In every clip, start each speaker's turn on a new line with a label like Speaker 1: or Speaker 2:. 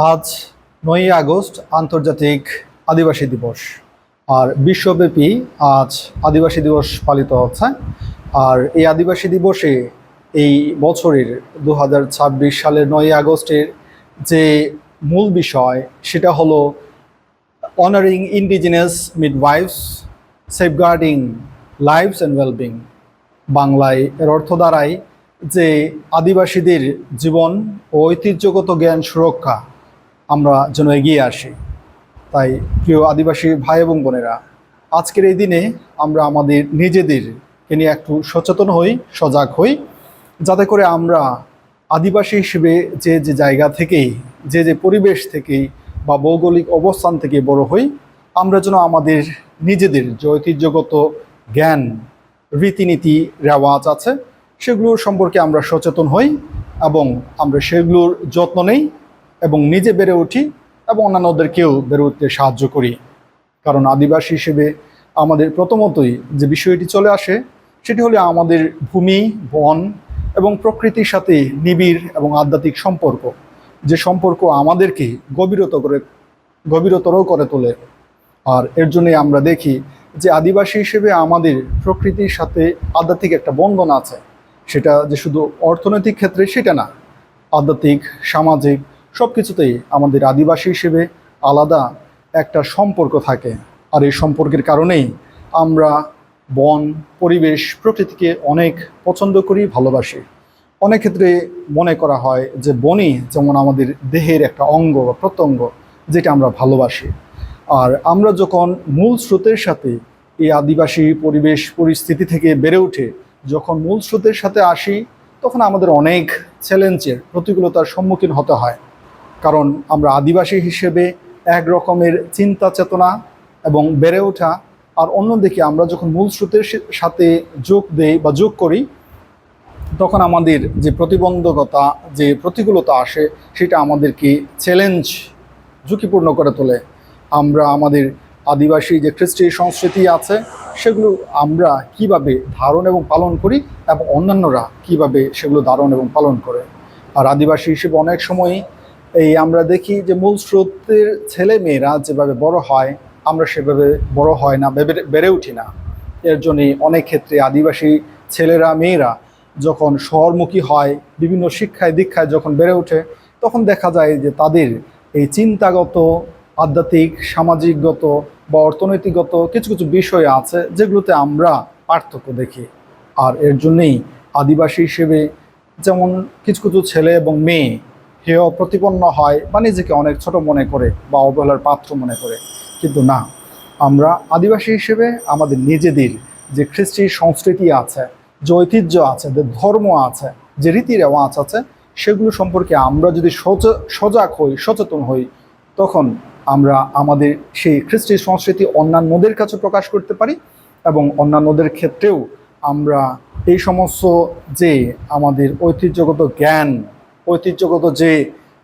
Speaker 1: আজ ৯ই আগস্ট আন্তর্জাতিক আদিবাসী দিবস। আর বিশ্বব্যাপী আজ আদিবাসী দিবস পালিত হচ্ছে। আর এই আদিবাসী দিবসে এই বছরের ২০২৬ সালের ৯ই আগস্টের যে মূল বিষয় সেটা হলো honouring indigenous মিডওয়াইফস, safeguarding lives and wellbeing. বাংলায় এর অর্থ দাঁড়ায় যে আদিবাসীদের জীবন ও ঐতিহ্যগত জ্ঞান সুরক্ষা আমরা যেন এগিয়ে আসি। তাই প্রিয় আদিবাসী ভাই এবং বোনেরা, আজকের এই দিনে আমরা আমাদের নিজেদেরকে নিয়ে একটু সচেতন হই, সজাগ হই, যাতে করে আমরা আদিবাসী হিসেবে যে যে জায়গা থেকেই, যে যে পরিবেশ থেকেই বা ভৌগোলিক অবস্থান থেকে বড় হই, আমরা যেন আমাদের নিজেদের যে ঐতিহ্যগত জ্ঞান, রীতিনীতি, রেওয়াজ আছে সেগুলোর সম্পর্কে আমরা সচেতন হই এবং আমরা সেগুলোর যত্ন নেই এবং নিজে বেড়ে উঠি এবং অন্যান্যদেরকেও বেড়ে উঠতে সাহায্য করি। কারণ আদিবাসী হিসেবে আমাদের প্রথমতই যে বিষয়টি চলে আসে সেটি হলো আমাদের ভূমি, বন এবং প্রকৃতির সাথে নিবিড় এবং আধ্যাত্মিক সম্পর্ক, যে সম্পর্ক আমাদেরকে গভীরতর করে তোলে। আর এর জন্যই আমরা দেখি যে আদিবাসী হিসেবে আমাদের প্রকৃতির সাথে আধ্যাত্মিক একটা বন্ধন আছে। সেটা যে শুধু অর্থনৈতিক ক্ষেত্রে সেটা না, আধ্যাত্মিক, সামাজিক সব কিছুতেই আমাদের আদিবাসী হিসেবে আলাদা একটা সম্পর্ক থাকে। আর এই সম্পর্কের কারণেই আমরা বন, পরিবেশ, প্রকৃতিকে অনেক পছন্দ করি, ভালোবাসি। অনেক ক্ষেত্রে মনে করা হয় যে বনই যেমন আমাদের দেহের একটা অঙ্গ বা প্রত্যঙ্গ, যেটা আমরা ভালোবাসি। আর আমরা যখন মূল স্রোতের সাথে এই আদিবাসী পরিবেশ পরিস্থিতি থেকে বেড়ে উঠে যখন মূল স্রোতের সাথে আসি, তখন আমাদের অনেক চ্যালেঞ্জের, প্রতিকূলতার সম্মুখীন হতে হয়। কারণ আমরা আদিবাসী হিসেবে এক রকমের চিন্তা চেতনা এবং বেড়ে ওঠা, আর অন্যদিকে আমরা যখন মূল স্রোতের সাথে যোগ দেই বা যোগ করি, তখন আমাদের যে প্রতিবন্ধকতা, যে প্রতিকূলতা আসে সেটা আমাদেরকে চ্যালেঞ্জ, ঝুঁকিপূর্ণ করে তোলে। আমরা আমাদের আদিবাসী যে কৃষ্টি সংস্কৃতি আছে সেগুলো আমরা কিভাবে ধারণ এবং পালন করি এবং অন্যান্যরা কিভাবে সেগুলো ধারণ এবং পালন করে। আর আদিবাসী হিসেবে অনেক সময় আমরা দেখি যে মূল স্রোতের ছেলে মেয়েরা যেভাবে বড় হয়, আমরা সেভাবে বড় হয় না, বেড়ে উঠি না। এর জন্যই অনেক ক্ষেত্রে আদিবাসী ছেলেরা মেয়েরা যখন শহরমুখী হয়, বিভিন্ন শিক্ষায় দীক্ষায় যখন বেড়ে ওঠে, তখন দেখা যায় যে তাদের এই চিন্তাগত, আধ্যাত্মিক, সামাজিকগত বা অর্থনৈতিকগত কিছু কিছু বিষয় আছে যেগুলোতে আমরা পার্থক্য দেখি। আর এর জন্যেই আদিবাসী হিসেবে যেমন কিছু কিছু ছেলে এবং মেয়ে হেয় প্রতিপন্ন হয় বা নিজেকে অনেক ছোট মনে করে বা অবহেলার পাত্র মনে করে। কিন্তু না, আমরা আদিবাসী হিসেবে আমাদের নিজেদের যে খ্রিস্টি সংস্কৃতি আছে, যে ঐতিহ্য আছে, যে ধর্ম আছে, যে রীতি রেওয়াজ আছে, সেগুলো সম্পর্কে আমরা যদি সজাগ হই, সচেতন হই, তখন আমরা আমাদের সেই খ্রিস্টি সংস্কৃতি অন্যান্যদের কাছে প্রকাশ করতে পারি এবং অন্যান্যদের ক্ষেত্রেও আমরা এই সমস্ত যে আমাদের ঐতিহ্যগত জ্ঞান, ঐতিহ্যগত যে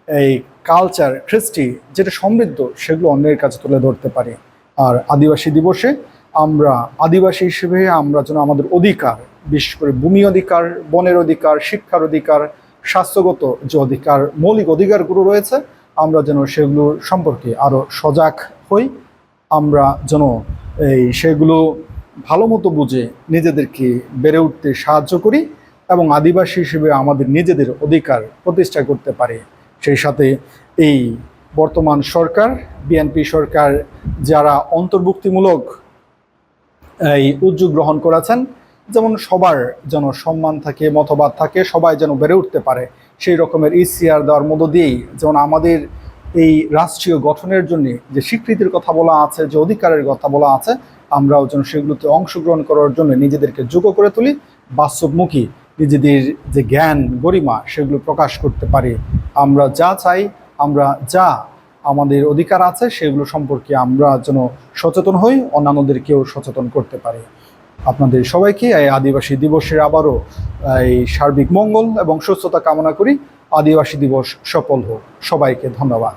Speaker 1: এই কালচার, খ্রিস্টি যেটা সমৃদ্ধ, সেগুলো অন্যের কাছে তুলে ধরতে পারি। আর আদিবাসী দিবসে আমরা আদিবাসী হিসেবে আমরা যেন আমাদের অধিকার, বিশেষ করে ভূমি অধিকার, বনের অধিকার, শিক্ষার অধিকার, স্বাস্থ্যগত যে অধিকার, মৌলিক অধিকারগুলো রয়েছে, আমরা যেন সেগুলোর সম্পর্কে আরও সজাগ হই। আমরা যেন সেগুলো ভালো মতো বুঝে নিজেদেরকে বেড়ে উঠতে সাহায্য করি এবং আদিবাসী হিসেবে আমাদের নিজেদের অধিকার প্রতিষ্ঠা করতে পারি। সেই সাথে এই বর্তমান সরকার, বিএনপি সরকার, যারা অন্তর্ভুক্তিমূলক এই উদ্যোগ গ্রহণ করেছেন, যেমন সবার যেন সম্মান থাকে, মতবাদ থাকে, সবাই যেন বেড়ে উঠতে পারে, সেই রকমের ইসিআর দেওয়ার মধ্য দিয়েই যেমন আমাদের এই রাষ্ট্রীয় গঠনের জন্য যে স্বীকৃতির কথা বলা আছে, যে অধিকারের কথা বলা আছে, আমরাও যেন সেগুলোতে অংশগ্রহণ করার জন্য নিজেদেরকে যোগ্য করে তুলি, বাস্তবমুখী নিজেদের যে জ্ঞান, গরিমা সেগুলো প্রকাশ করতে পারি। আমরা যা চাই, আমরা যা আমাদের অধিকার আছে সেগুলো সম্পর্কে আমরা যেন সচেতন হই, অন্যান্যদেরকেও সচেতন করতে পারি। আপনাদের সবাইকে এই আদিবাসী দিবসের আবারও এই সার্বিক মঙ্গল এবং সুস্থতা কামনা করি। আদিবাসী দিবস সফল হোক। সবাইকে ধন্যবাদ।